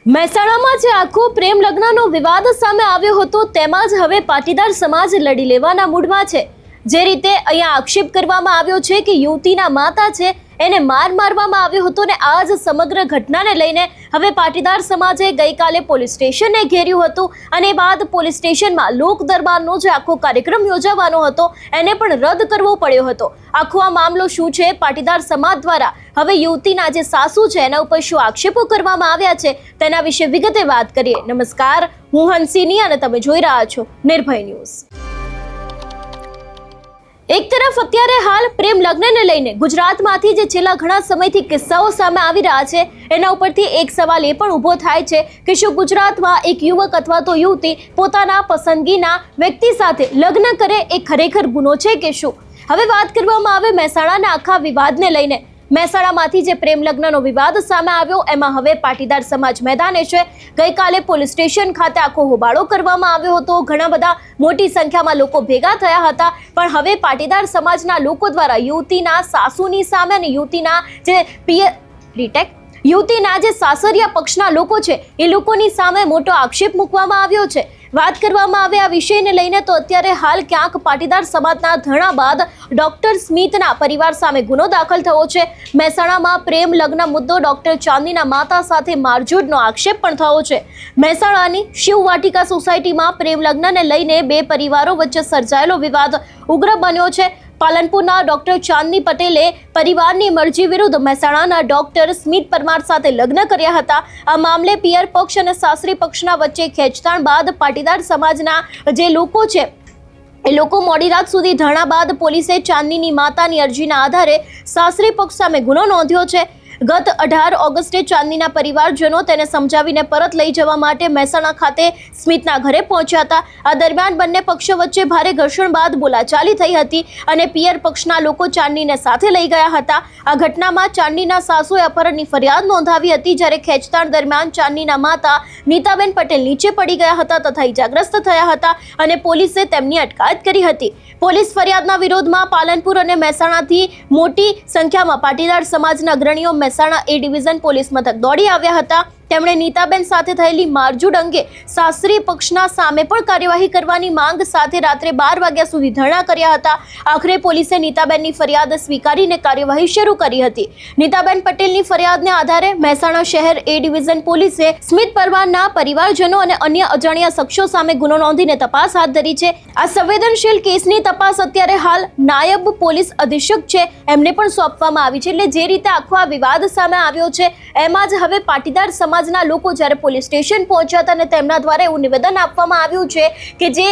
મહેસાણામાં જે આખો પ્રેમ લગ્નનો વિવાદ સામે આવ્યો હતો તેમાં જ હવે પાટીદાર સમાજ લડી લેવાના મૂડમાં છે। જે રીતે અહીંયા આક્ષેપ કરવામાં આવ્યો છે કે યુવતીના માતા છે એને મારવામાં આવ્યો હતો ને આ જ સમગ્ર ઘટનાને લઈને હવે પાટીદાર સમાજે ગઈકાલે પોલીસ સ્ટેશનને ઘેર્યું હતું અને બાદ પોલીસ સ્ટેશનમાં લોક દરબારનો જે આખો કાર્યક્રમ યોજાવાનો હતો એને પણ રદ કરવો પડ્યો હતો। આખો આ મામલો શું છે, પાટીદાર સમાજ દ્વારા હવે યુવતીના જે સાસુ છે એના ઉપર શું આક્ષેપો કરવામાં આવ્યા છે તેના વિશે વિગતે વાત કરીએ। નમસ્કાર, હું હંસિની અને તમે જોઈ રહ્યા છો નિર્ભય ન્યૂઝ। એક તરફ અત્યારે હાલ પ્રેમ લગ્નને લઈને ગુજરાતમાંથી જે છેલ્લા ઘણા સમયથી કિસ્સાઓ સામે આવી રહ્યા છે એના ઉપરથી એક સવાલ એ પણ ઊભો થાય છે કે શું ગુજરાતમાં એક યુવક અથવા તો યુવતી પોતાના પસંદગીના વ્યક્તિ સાથે લગ્ન કરે એ ખરેખર ગુનો છે કે શું? હવે વાત કરવામાં આવે મહેસાણાના આખા વિવાદને લઈને। મહેસાણામાંથી જે પ્રેમ લગ્નનો વિવાદ સામે આવ્યો એમાં હવે પાટીદાર સમાજ મેદાને છે। ગઈકાલે પોલીસ સ્ટેશન ખાતે આખો હોબાળો કરવામાં આવ્યો હતો, ઘણા બધા મોટી સંખ્યામાં લોકો ભેગા થયા હતા, પણ હવે પાટીદાર સમાજના લોકો દ્વારા યુવતીના સાસુની સામે અને યુવતીના જે સાસરિયા પક્ષના લોકો છે એ લોકોની સામે મોટો આક્ષેપ મૂકવામાં આવ્યો છે। વાત કરવામાં આવે આ વિષયને લઈને તો અત્યારે હાલ ક્યાંક પાટીદાર સમાજના ધરણા બાદ ડોક્ટર સ્મિતના પરિવાર સામે ગુનો દાખલ થયો છે। મહેસાણામાં પ્રેમ લગ્ન મુદ્દો ડોક્ટર ચાંદનીના માતા સાથે મારઝૂડનો આક્ષેપ પણ થયો છે। મહેસાણાની શિવ વાટિકા સોસાયટીમાં પ્રેમ લગ્નને લઈને બે પરિવારો વચ્ચે સર્જાયેલો વિવાદ ઉગ્ર બન્યો છે। પાલનપુરના ડોક્ટર ચાંદની પટેલે પરિવારની મરજી વિરુદ્ધ મહેસાણાના ડોક્ટર સ્મિત પરમાર સાથે લગ્ન કર્યા હતા। આ મામલે પિયર પક્ષ અને સાસરી પક્ષના વચ્ચે ખેંચતાણ બાદ પાટીદાર સમાજના જે લોકો છે એ લોકો મોડી રાત સુધી ધરણા બાદ પોલીસે ચાંદનીની માતાની અરજીના આધારે સાસરી પક્ષ સામે ગુનો નોંધ્યો છે। ગત 18 ઓગસ્ટે ચાંદનીના પરિવારજનો તેને સમજાવીને પરત લઈ જવા માટે મહેસાણા ખાતે સ્મિતના ઘરે પહોંચ્યા હતા। આ દરમિયાન બંને પક્ષો વચ્ચે ભારે ઘર્ષણ બાદ બોલાચાલી થઈ હતી અને પિયર પક્ષના લોકો ચાંદનીને સાથે લઈ ગયા હતા। આ ઘટનામાં ચાંદનીના સાસુએ અપહરણની ફરિયાદ નોંધાવી હતી, જ્યારે ખેંચતાણ દરમિયાન ચાંદનીના માતા નીતાબેન પટેલ નીચે પડી ગયા હતા તથા ઇજાગ્રસ્ત થયા હતા અને પોલીસે તેમની અટકાયત કરી હતી। પોલીસ ફરિયાદના વિરોધમાં પાલનપુર અને મહેસાણાથી મોટી સંખ્યામાં પાટીદાર સમાજના અગ્રણીઓ મહેસાણા એ ડિવિઝન પોલીસ મથક દોડી આવ્યા હતા। તેમણે નીતાબેન સાથે થયેલી મારઝૂડ અંગે સાસરી પક્ષના સામે પણ કાર્યવાહી કરવાની માંગ સાથે રાત્રે 12 વાગ્યા સુધી ધરણા કર્યા હતા। આખરે પોલીસે નીતાબેનની ફરિયાદ સ્વીકારીને કાર્યવાહી શરૂ કરી હતી। નીતાબેન પટેલની ફરિયાદને આધારે મહેસાણા શહેર એ ડિવિઝન પોલીસે સ્મિત પરમારના પરિવારજનો અને અન્ય અજાણ્યા શખ્સો સામે ગુનો નોંધીને તપાસ હાથ ધરી છે। આ સંવેદનશીલ કેસની તપાસ અત્યારે હાલ નાયબ પોલીસ અધિક્ષક છે એમને પણ સોંપવામાં આવી છે। એટલે જે રીતે આખો આ વિવાદ સામે આવ્યો છે એમાં જ હવે પાટીદાર સમાજના લોકો જ્યારે પોલીસ સ્ટેશન પહોંચ્યા હતા અને તેમના દ્વારા એવું નિવેદન આપવામાં આવ્યું છે કે જે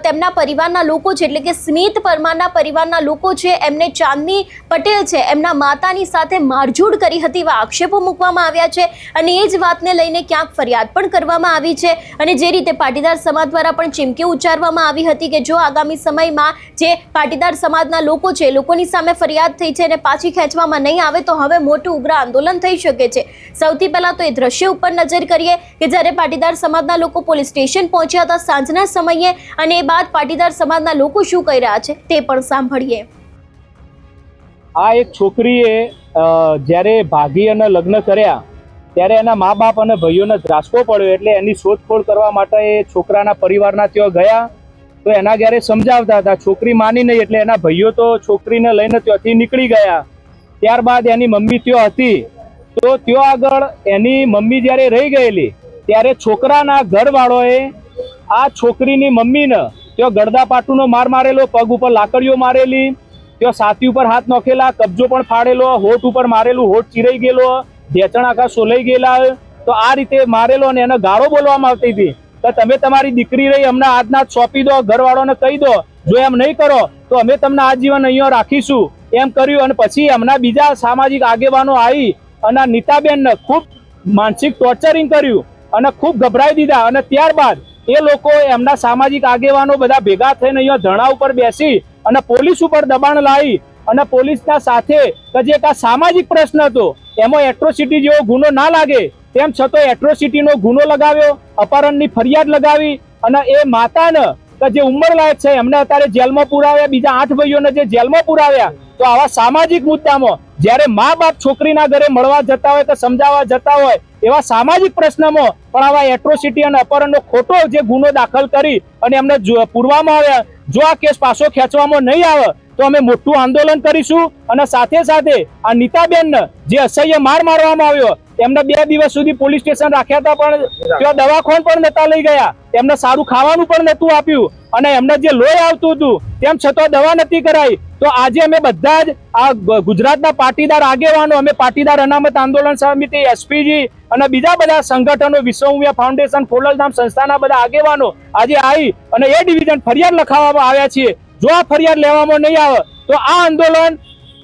તેમના પરિવારના લોકો છે એટલે કે સ્મિત પરમારના પરિવારના લોકો છે એમને ચાંદની પટેલ છે એમના માતાની સાથે મારઝૂડ કરી હતી એવા આક્ષેપો મૂકવામાં આવ્યા છે અને એ જ વાતને લઈને ક્યાંક ફરિયાદ પણ કરવામાં આવી છે। અને જે રીતે પાટીદાર સમાજ દ્વારા પણ ચીમકી ઉચ્ચારવામાં આવી હતી કે જો આગામી સમયમાં જે પાટીદાર સમાજના લોકો છે લોકોની સામે ફરિયાદ થઈ છે અને પાછી ખેંચવામાં નહીં આવે તો હવે મોટું ઉગ્ર આંદોલન થઈ શકે છે। સૌથી પહેલા તો એ દ્રશ્ય ઉપર નજર કરીએ કે જ્યારે પાટીદાર સમાજના લોકો પોલીસ સ્ટેશન પહોંચ્યા હતા સાંજના સમયે અને એ બાદ પાટીદાર સમાજના લોકો શું કહી રહ્યા છે તે પણ સાંભળીએ। આ એક છોકરીએ જ્યારે ભાગી અને લગ્ન કર્યા ત્યારે એના મા બાપ અને ભાઈઓને ધ્રાસકો પડ્યો એટલે એની શોધખોળ કરવા માટે એ છોકરાના પરિવારના ત્યાં ગયા તો એના ઘરે સમજાવતા હતા, છોકરી માની નહીં એટલે એના ભાઈઓ તો છોકરીને લઈને ત્યાંથી નીકળી ગયા। ત્યારબાદ એની મમ્મી ત્યાં હતી તો ત્યાં આગળ એની મમ્મી જ્યારે રહી ગયેલી ત્યારે છોકરાના ઘરવાળોએ આ છોકરીની મમ્મીને ત્યાં ગળદાપાટુનો માર મારેલો, પગ ઉપર લાકડીઓ મારેલી, ત્યાં છાતી ઉપર હાથ નોખેલા, કબજો પણ ફાડેલો, હોઠ ઉપર મારેલું, હોઠ ચીરાઈ ગયેલો, ઢેચણ આખા સોલાઈ ગયેલા। તો આ રીતે મારેલો અને એને ગાળો બોલવામાં આવતી હતી કે તમે તમારી દીકરી રહી અમને આજના સોંપી દો, ઘરવાળોને કહી દો, જો એમ નહીં કરો તો અમે તમને આજીવન અહીંયા રાખીશું એમ કર્યું। અને પછી એમના બીજા સામાજિક આગેવાનો આવી અને નીતાબેનને ખૂબ માનસિક ટોર્ચરિંગ કર્યું અને ખૂબ ગભરાઈ દીધા અને ત્યારબાદ એ લોકો એમના સામાજિક આગેવાનો બધા ભેગા થઈને અહીંયા ધરણા ઉપર બેસી અને પોલીસ ઉપર દબાણ લાવી અને પોલીસના સાથે જે એક આ સામાજિક પ્રશ્ન હતો એમાં એટ્રોસિટી જેવો ગુનો ના લાગે તેમ છતાં એટ્રોસિટીનો ગુનો લગાવ્યો, અપહરણની ફરિયાદ લગાવી અને એ માતાને જે ઉંમર લાયક છે એમને અત્યારે જેલમાં પુરાવ્યા, બીજા 8 ભાઈઓને જે જેલમાં પુરાવ્યા। તો આવા સામાજિક મુદ્દામાં જ્યારે મા બાપ છોકરીના ઘરે મળવા જતા હોય કે સમજાવવા જતા હોય એવા સામાજિક પ્રશ્નમાં પણ આવા એટ્રોસિટી અને અપહરણનો ખોટો જે ગુનો દાખલ કરી અને એમને પૂરવામાં આવ્યા, જો આ કેસ પાછો ખેંચવામાં નહીં આવે તો અમે મોટું આંદોલન કરીશું। અને સાથે સાથે આ નીતાબેનને જે અસહ્ય માર મારવામાં આવ્યો, એમને 2 દિવસ સુધી પોલીસ સ્ટેશન રાખ્યા હતા, પણ ત્યાં દવાખાન પણ નતા લઈ ગયા, એમને સારું ખાવાનું પણ નતું આપ્યું, અને એમને જે લોહી આવતું હતું તેમ છતાં દવા નથી કરાઈ। તો આજે અમે બધા જ આ ગુજરાતના પાટીદાર આગેવાનો, અમે પાટીદાર અનામત આંદોલન સમિતિ, એસપીજી અને બીજા બધા સંગઠનો, વિશ્વ ઉમિયા ફાઉન્ડેશન, ખોડલધામ સંસ્થાના બધા આગેવાનો આજે આવી અને એ ડિવિઝન ફરિયાદ લખાવવામાં આવ્યા છીએ। જો આ ફરિયાદ લેવામાં નહીં આવે તો આ આંદોલન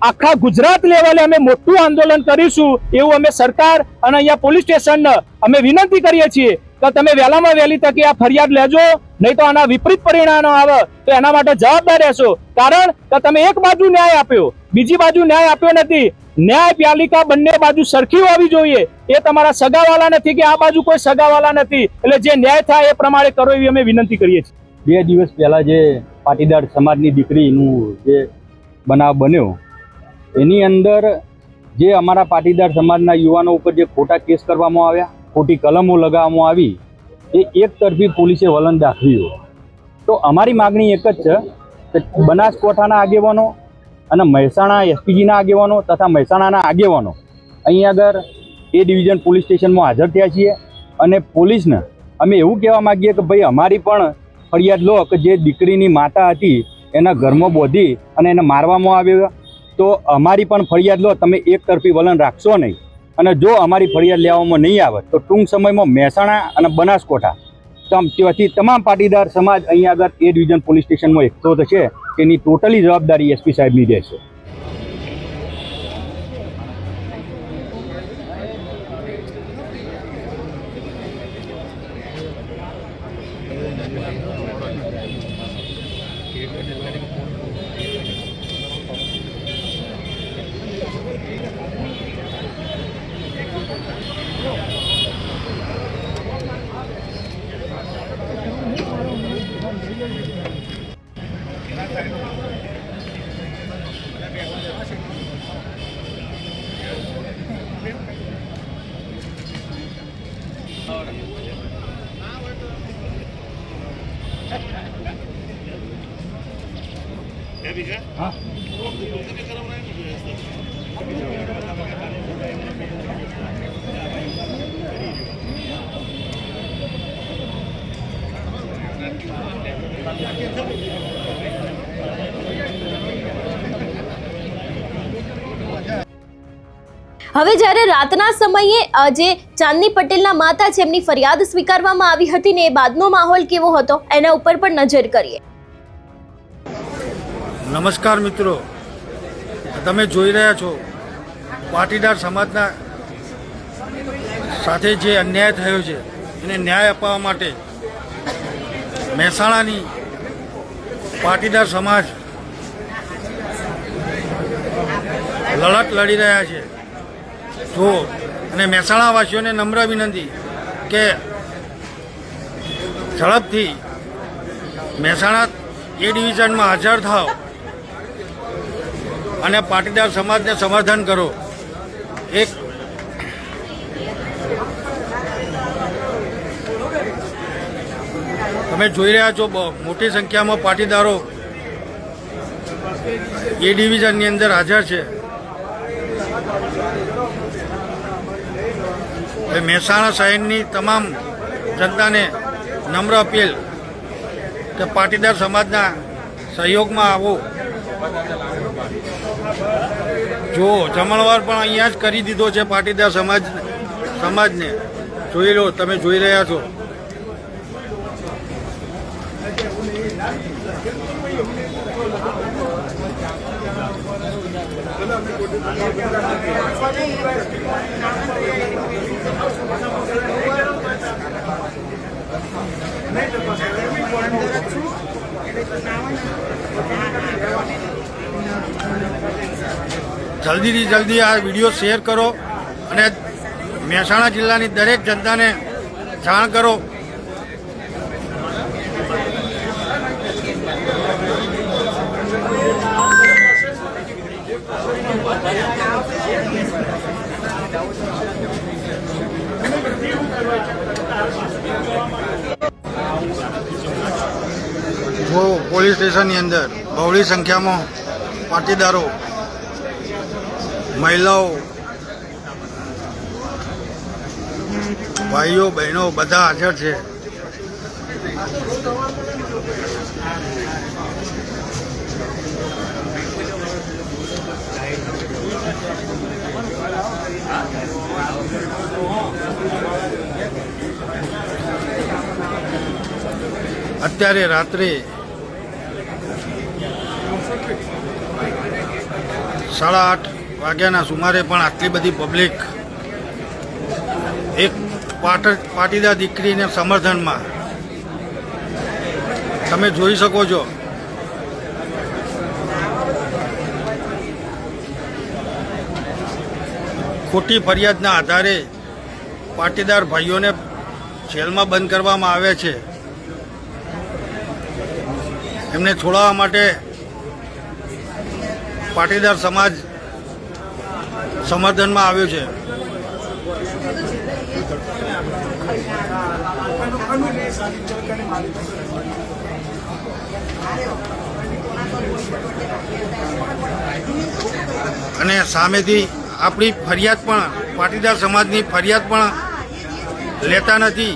આખા ગુજરાત લેવલે અમે મોટું આંદોલન કરીશું, એવું અમે સરકાર અને અહીંયા પોલીસ સ્ટેશનને અમે વિનંતી કરીએ છીએ કે તમે વહેલામાં વહેલી તકે આ ફરિયાદ લેજો, નહીં તો આના વિપરીત પરિણામ આવે તો એના માટે જવાબદાર રહેશો। કારણ કે તમે એક બાજુ ન્યાય આપ્યો, બીજી બાજુ ન્યાય આપ્યો નથી। ન્યાય પાલિકા બંને બાજુ સરખી હોવી જોઈએ, એ તમારા સગાવાલા નથી કે આ બાજુ કોઈ સગાવાલા નથી, એટલે જે ન્યાય થાય એ પ્રમાણે કરો એવી અમે વિનંતી કરીએ છીએ। 2 દિવસ પહેલા જે પાટીદાર સમાજની દીકરીનું જે બનાવ બન્યો, એની અંદર જે અમારા પાટીદાર સમાજના યુવાનો ઉપર જે ખોટા કેસ કરવામાં આવ્યા, ખોટી કલમો લગાવવામાં આવી, એ એક તરફી પોલીસે વલણ દાખવ્યું। તો અમારી માગણી એક જ છે કે બનાસકાંઠાના આગેવાનો અને મહેસાણા એસપીજીના આગેવાનો તથા મહેસાણાના આગેવાનો અહીં આગળ એ ડિવિઝન પોલીસ સ્ટેશનમાં હાજર થયા છીએ, અને પોલીસને અમે એવું કહેવા માગીએ કે ભાઈ અમારી પણ ફરિયાદ લો કે જે દીકરીની માતા હતી એના ઘરમાં બોધી અને એને મારવામાં આવ્યો, તો અમારી પણ ફરિયાદ લો, તમે એક તરફી વલણ રાખશો નહીં। અને જો અમારી ફરિયાદ લેવામાં નહીં આવે તો ટૂંક સમયમાં મહેસાણા અને બનાસકાંઠા ત્યાંથી તમામ પાટીદાર સમાજ અહીં આગળ એ ડિવિઝન પોલીસ સ્ટેશનમાં એકઠો થશે, તેની ટોટલી જવાબદારી એસપી સાહેબની રહેશે। હવે જ્યારે રાતના સમયે જે ચાંદની પટેલના માતા છે એમની ફરિયાદ સ્વીકારવામાં આવી હતી ને એ બાદનો માહોલ કેવો હતો એના ઉપર પણ નજર કરીએ। નમસ્કાર મિત્રો, તમે જોઈ રહ્યા છો પાટીદાર સમાજના સાથે જે અન્યાય થયો છે એને ન્યાય અપાવવા માટે મહેસાણાની પાટીદાર સમાજ લડત લડી રહ્યા છે। જો અને મહેસાણાવાસીઓને નમ્ર વિનંતી કે ઝડપથી મહેસાણા એ ડિવિઝનમાં હાજર થાવ અને પાટીદાર સમાજને સમર્થન કરો। એક તમે જોઈ રહ્યા છો મોટી સંખ્યામાં પાટીદારો એ ડિવિઝનની અંદર હાજર છે। મહેસાણા શહેરની તમામ જનતાને નમ્ર અપીલ કે પાટીદાર સમાજના સહયોગમાં આવો। જો જમણવાર પણ અહીંયા જ કરી દીધો છે પાટીદાર સમાજને જોઈ લો, તમે જોઈ રહ્યા છો। જલ્દીથી જલ્દી આ વિડીયો શેર કરો અને મહેસાણા જિલ્લાની દરેક જનતાને જાણ કરો। જો પોલીસ સ્ટેશનની અંદર બહોળી સંખ્યામાં પાટીદારો, મહિલાઓ, ભાઈઓ બહેનો બધા હાજર છે. અત્યારે રાત્રે 8:30 વાગ્યાના સુમારે પણ આટલી બધી પબ્લિક એક પાટીદાર દીકરીને સમર્થનમાં તમે જોઈ શકો છો. ખોટી ફરિયાદના આધારે પાટીદાર ભાઈઓને જેલમાં બંધ કરવામાં આવે છે. એમને છોડાવવા માટે પાટીદાર સમાજ સમર્થનમાં આવ્યો છે. અને સામેથી આપણી ફરિયાદ પણ, પાટીદાર સમાજની ફરિયાદ પણ લેતા નથી.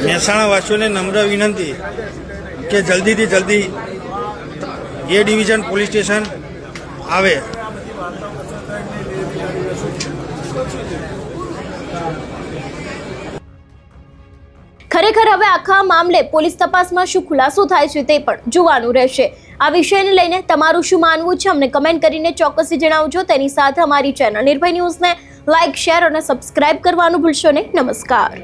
મહેસાણા વાસીઓને નમ્ર વિનંતી કે જલ્દીથી જલ્દી એ ડિવિઝન પોલીસ સ્ટેશન આવે. ખરેખર હવે આખા મામલે પોલીસ તપાસમાં શું ખુલાસો થાય છે તે પણ જોવાનું રહેશે. આ વિષયને લઈને તમારું શું માનવું છે અમને કમેન્ટ કરીને ચોક્કસથી જણાવજો. તેની સાથે અમારી ચેનલ નિર્ભય ન્યૂઝને લાઇક, શેર અને સબસ્ક્રાઇબ કરવાનું ભૂલશો નહીં. નમસ્કાર.